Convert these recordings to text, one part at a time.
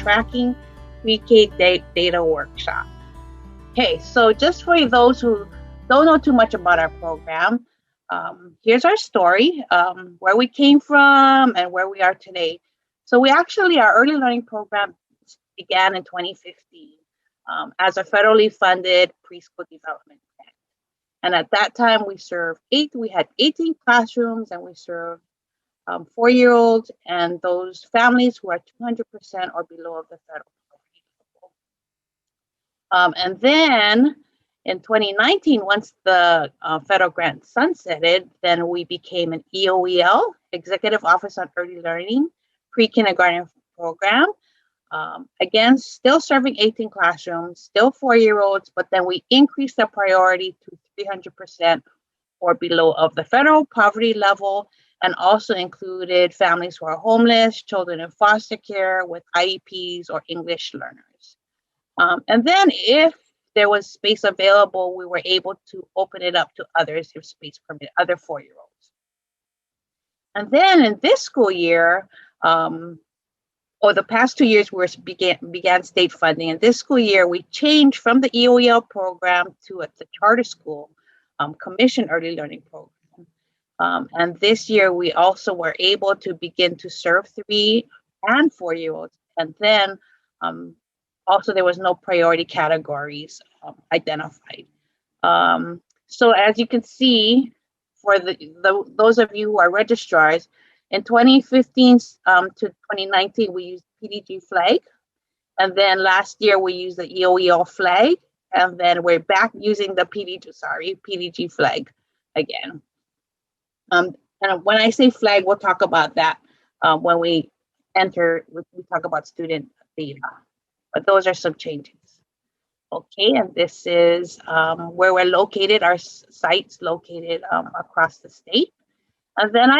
Tracking Pre-K Data Workshop. Okay, so just for those who don't know too much about our program, here's our story, where we came from and where we are today. So our early learning program began in 2015 as a federally funded preschool development grant. And at that time, we had 18 classrooms, and we served 4-year-olds and those families who are 200% or below of the federal poverty level. And then in 2019, once the federal grant sunsetted, then we became an EOEL, Executive Office on Early Learning, pre-kindergarten program. Again, still serving 18 classrooms, still 4-year-olds, but then we increased the priority to 300% or below of the federal poverty level, and also included families who are homeless, children in foster care with IEPs or English learners. And then if there was space available, we were able to open it up to others if space permitted, other 4-year-olds. And then in this school year, or the past 2 years, we began state funding. And this school year, we changed from the EOEL program to the charter school commission early learning program. And this year, we also were able to begin to serve 3 and 4-year-olds. And then also there was no priority categories identified. So as you can see, for those of you who are registrars, in 2015 to 2019, we used PDG flag. And then last year, we used the EOEL flag. And then we're back using the PDG flag again. And when I say flag, we'll talk about that when we talk about student data. But those are some changes. Okay, and this is where we're located, our sites located across the state. And then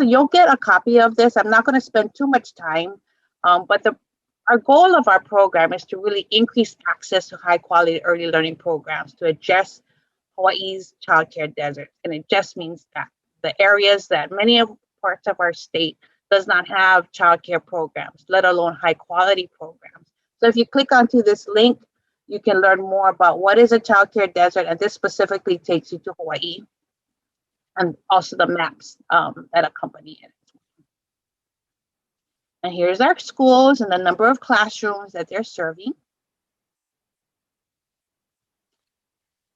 you'll get a copy of this. I'm not going to spend too much time, but our goal of our program is to really increase access to high quality early learning programs to address Hawaii's childcare desert. And it just means that the areas that many of parts of our state does not have childcare programs, let alone high quality programs. So if you click onto this link, you can learn more about what is a childcare desert, and this specifically takes you to Hawaii, and also the maps that accompany it. And here's our schools and the number of classrooms that they're serving.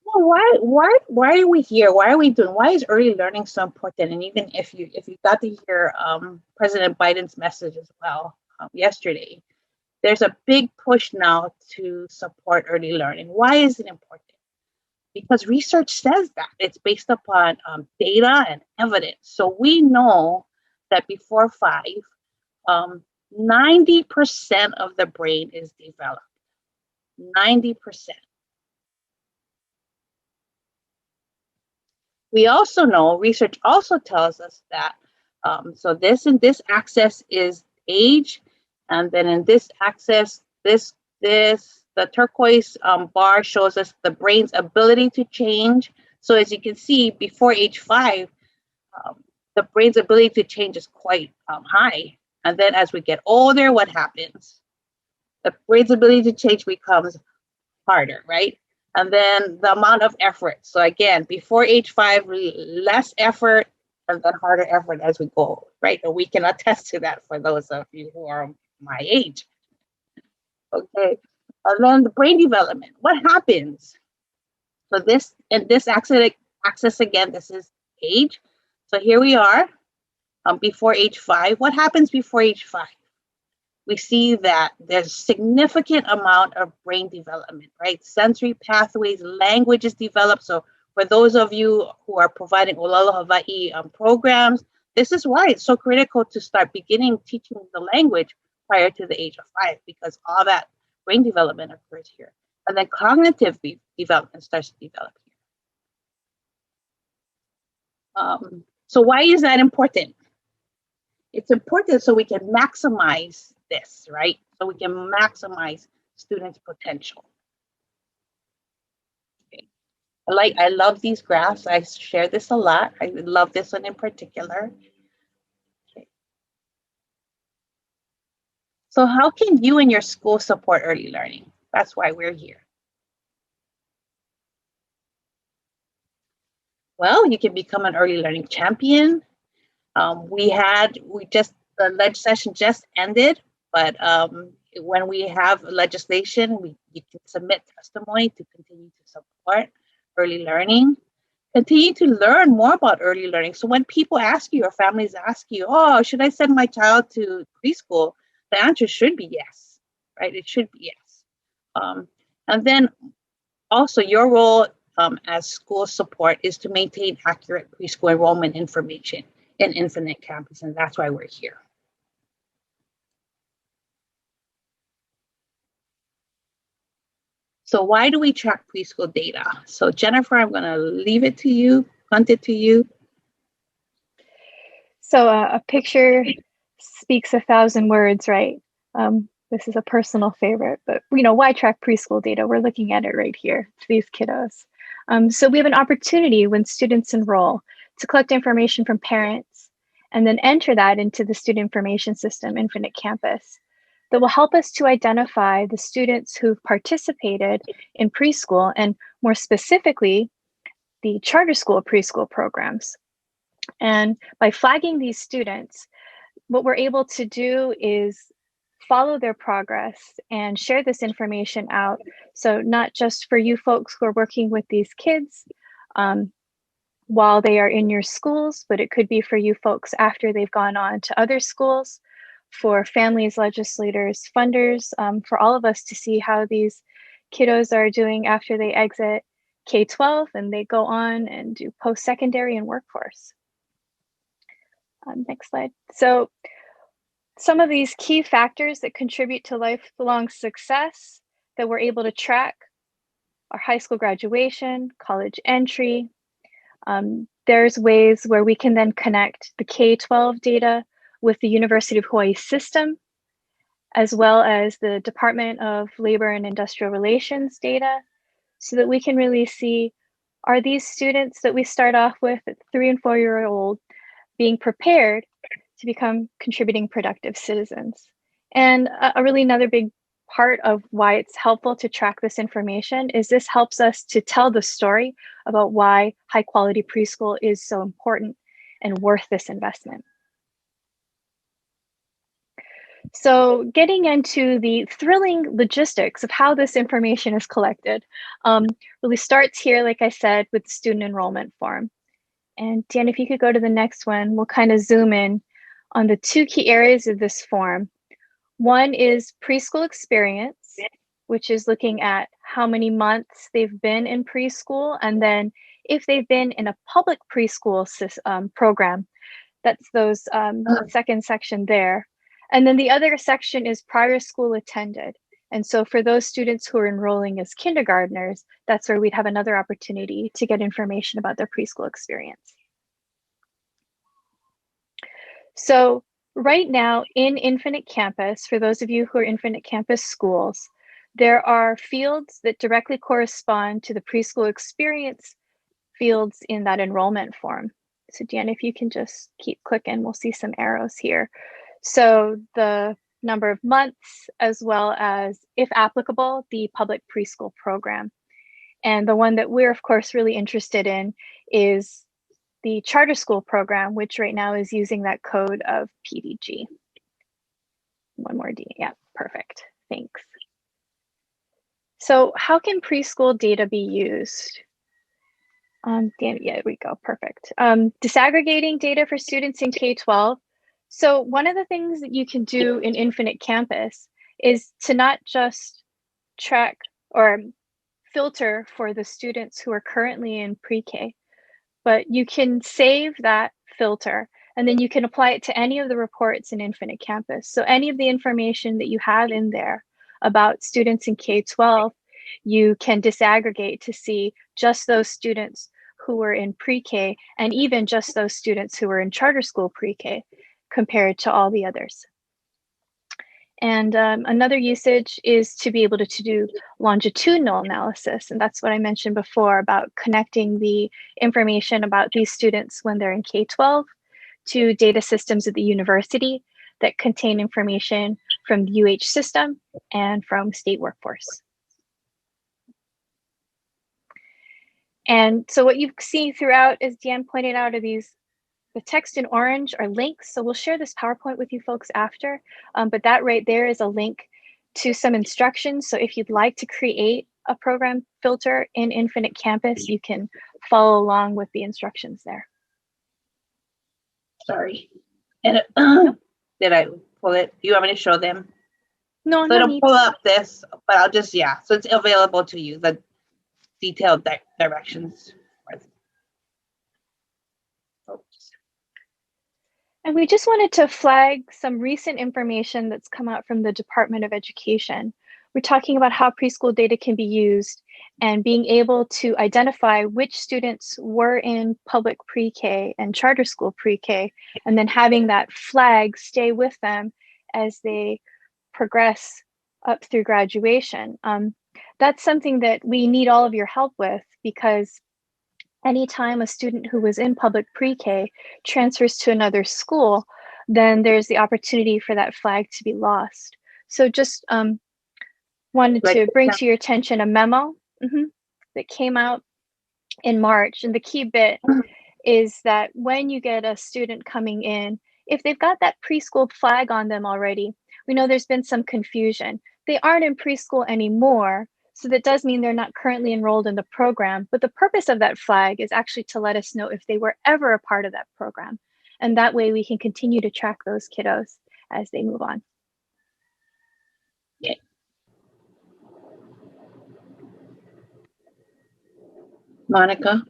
Well, why are we here? Why is early learning so important? And even if you got to hear President Biden's message as well yesterday, there's a big push now to support early learning. Why is it important? Because research says that it's based upon data and evidence. So we know that before 5, 90% of the brain is developed. 90%. We also know, research also tells us that, so this axis is age, and then in this axis, the turquoise bar shows us the brain's ability to change. So as you can see, before age 5, the brain's ability to change is quite high. And then as we get older, what happens? The brain's ability to change becomes harder, right? And then the amount of effort. So again, before age 5, less effort, and then harder effort as we go, right? And we can attest to that for those of you who are my age. Okay. And then the brain development, what happens? So this axis again, this is age. So here we are before age 5. What happens before age 5? We see that there's significant amount of brain development, right? Sensory pathways, language is developed. So for those of you who are providing Olelo Hawaii programs, this is why it's so critical to start beginning teaching the language prior to the age of 5, because all that brain development occurs here. And then cognitive development starts to develop here. So why is that important? It's important so we can maximize this, right? So we can maximize students' potential. Okay. I love these graphs. I share this a lot. I love this one in particular. So how can you and your school support early learning? That's why we're here. Well, you can become an early learning champion. The ledge session just ended, but when we have legislation, you can submit testimony to continue to support early learning. Continue to learn more about early learning. So when people ask you or families ask you, oh, should I send my child to preschool? The answer should be yes, right? It should be yes. And then also your role as school support is to maintain accurate preschool enrollment information in Infinite Campus, and that's why we're here. So why do we track preschool data? So Jennifer, I'm gonna leave it to you, punt it to you. So a picture speaks 1,000 words, right? This is a personal favorite, but why track preschool data? We're looking at it right here to these kiddos. So we have an opportunity when students enroll to collect information from parents and then enter that into the student information system, Infinite Campus, that will help us to identify the students who've participated in preschool and more specifically, the charter school preschool programs. And by flagging these students, what we're able to do is follow their progress and share this information out. So not just for you folks who are working with these kids while they are in your schools, but it could be for you folks after they've gone on to other schools, for families, legislators, funders, for all of us to see how these kiddos are doing after they exit K-12 and they go on and do post-secondary and workforce. Next slide. So some of these key factors that contribute to lifelong success that we're able to track are high school graduation, college entry. There's ways where we can then connect the K-12 data with the University of Hawaii system, as well as the Department of Labor and Industrial Relations data, so that we can really see, are these students that we start off with at 3 and 4 year old being prepared to become contributing productive citizens? And really another big part of why it's helpful to track this information is this helps us to tell the story about why high quality preschool is so important and worth this investment. So getting into the thrilling logistics of how this information is collected really starts here, like I said, with the student enrollment form. And Dan, if you could go to the next one, we'll kind of zoom in on the 2 key areas of this form. One is preschool experience, which is looking at how many months they've been in preschool, and then if they've been in a public preschool program, that's those second section there. And then the other section is prior school attended. And so for those students who are enrolling as kindergartners, that's where we'd have another opportunity to get information about their preschool experience. So right now in Infinite Campus, for those of you who are Infinite Campus schools, there are fields that directly correspond to the preschool experience fields in that enrollment form. So Dan, if you can just keep clicking, we'll see some arrows here. So the number of months, as well as, if applicable, the public preschool program. And the one that we're, of course, really interested in is the charter school program, which right now is using that code of PDG. One more D, yeah, perfect, thanks. So how can preschool data be used? Dan, yeah, there we go, perfect. Disaggregating data for students in K-12. So one of the things that you can do in Infinite Campus is to not just track or filter for the students who are currently in pre-K, but you can save that filter and then you can apply it to any of the reports in Infinite Campus. So any of the information that you have in there about students in K-12, you can disaggregate to see just those students who were in pre-K and even just those students who were in charter school pre-K compared to all the others. And another usage is to be able to do longitudinal analysis. And that's what I mentioned before about connecting the information about these students when they're in K-12 to data systems at the university that contain information from the UH system and from state workforce. And so what you see throughout, as Deanne pointed out, are the text in orange are links. So we'll share this PowerPoint with you folks after, but that right there is a link to some instructions. So if you'd like to create a program filter in Infinite Campus, you can follow along with the instructions there. Sorry. And did I pull it? Do you want me to show them? No, So no it'll need. pull up this, but I'll just, yeah. So it's available to you, the detailed directions. Oops. And we just wanted to flag some recent information that's come out from the Department of Education. We're talking about how preschool data can be used and being able to identify which students were in public pre-K and charter school pre-K, and then having that flag stay with them as they progress up through graduation. That's something that we need all of your help with, because anytime a student who was in public pre-K transfers to another school, then there's the opportunity for that flag to be lost. So just wanted to bring to your attention a memo that came out in March. And the key bit is that when you get a student coming in, if they've got that preschool flag on them already, we know there's been some confusion. They aren't in preschool anymore, so that does mean they're not currently enrolled in the program. But the purpose of that flag is actually to let us know if they were ever a part of that program. And that way we can continue to track those kiddos as they move on. Yeah. Monica?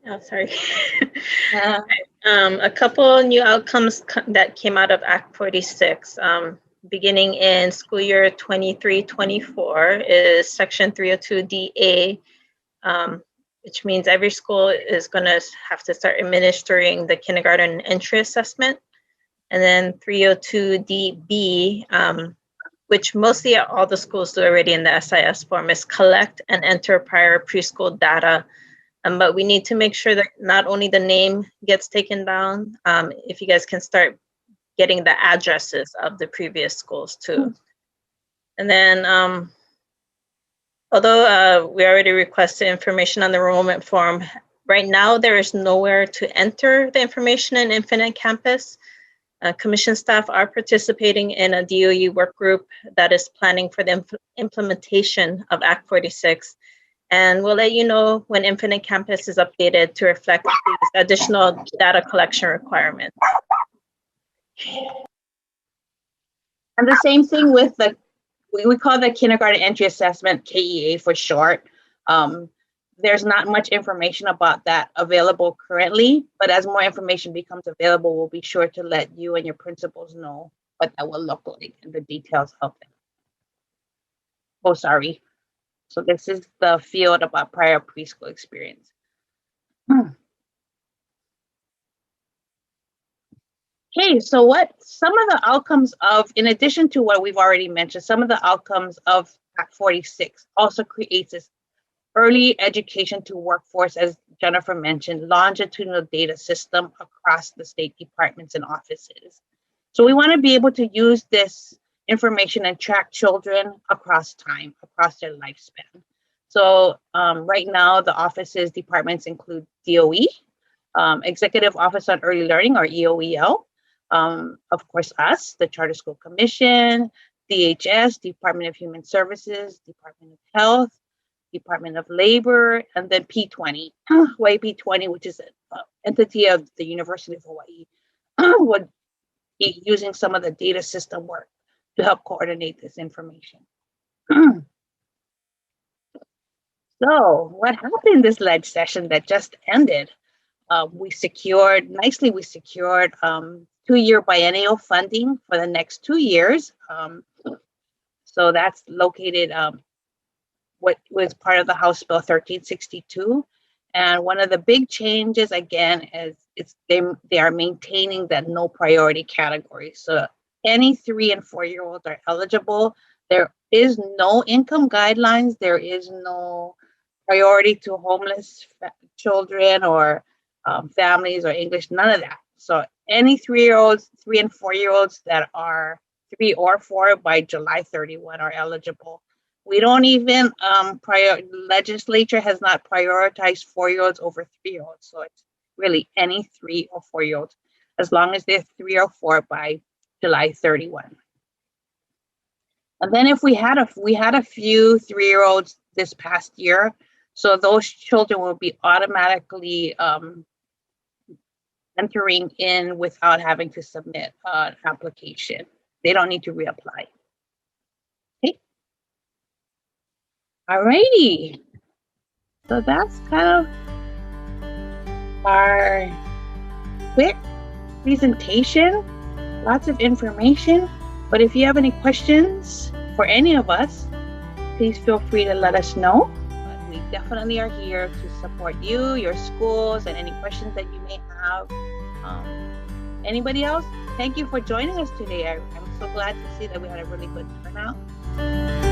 Oh, sorry. A couple new outcomes that came out of Act 46, beginning in school year 23-24 is Section 302DA, which means every school is going to have to start administering the kindergarten entry assessment. And then 302DB, which mostly all the schools do already in the SIS form, is collect and enter prior preschool data. But we need to make sure that not only the name gets taken down, if you guys can start getting the addresses of the previous schools too. And then, although we already requested information on the enrollment form, right now there is nowhere to enter the information in Infinite Campus. Commission staff are participating in a DOE work group that is planning for the implementation of Act 46. And we'll let you know when Infinite Campus is updated to reflect these additional data collection requirements. And the same thing with the, we call the kindergarten entry assessment, KEA for short. There's not much information about that available currently, but as more information becomes available, we'll be sure to let you and your principals know what that will look like and the details of it. Oh, sorry. So this is the field about prior preschool experience. Okay, so what some of the outcomes of, in addition to what we've already mentioned, some of the outcomes of Act 46 also creates this early education to workforce, as Jennifer mentioned, longitudinal data system across the state departments and offices. So we want to be able to use this information and track children across time, across their lifespan. So right now, the offices, departments include DOE, Executive Office on Early Learning, or EOEL, of course us, the Charter School Commission, DHS, Department of Human Services, Department of Health, Department of Labor, and then P20, Hawaii P20, which is an entity of the University of Hawaii, would be using some of the data system work to help coordinate this information. So what happened this ledge session that just ended? We secured 2-year biennial funding for the next 2 years. So that's located, what was part of the House Bill 1362. And one of the big changes, again, is they are maintaining that no priority category. So any 3- and 4-year-olds are eligible. There is no income guidelines. There is no priority to homeless children or families or English, none of that. So any 3-year-olds, 3- and 4-year-olds that are 3 or 4 by July 31 are eligible. We don't even, legislature has not prioritized 4-year-olds over 3-year-olds. So it's really any 3 or 4-year-olds, as long as they're 3 or 4 by July 31. And then if we had a few 3-year-olds this past year, so those children will be automatically entering in without having to submit an application. They don't need to reapply. Okay. Alrighty. So that's kind of our quick presentation. Lots of information. But if you have any questions for any of us, please feel free to let us know. But we definitely are here to support you, your schools, and any questions that you may have. Anybody else? Thank you for joining us today. I'm so glad to see that we had a really good turnout.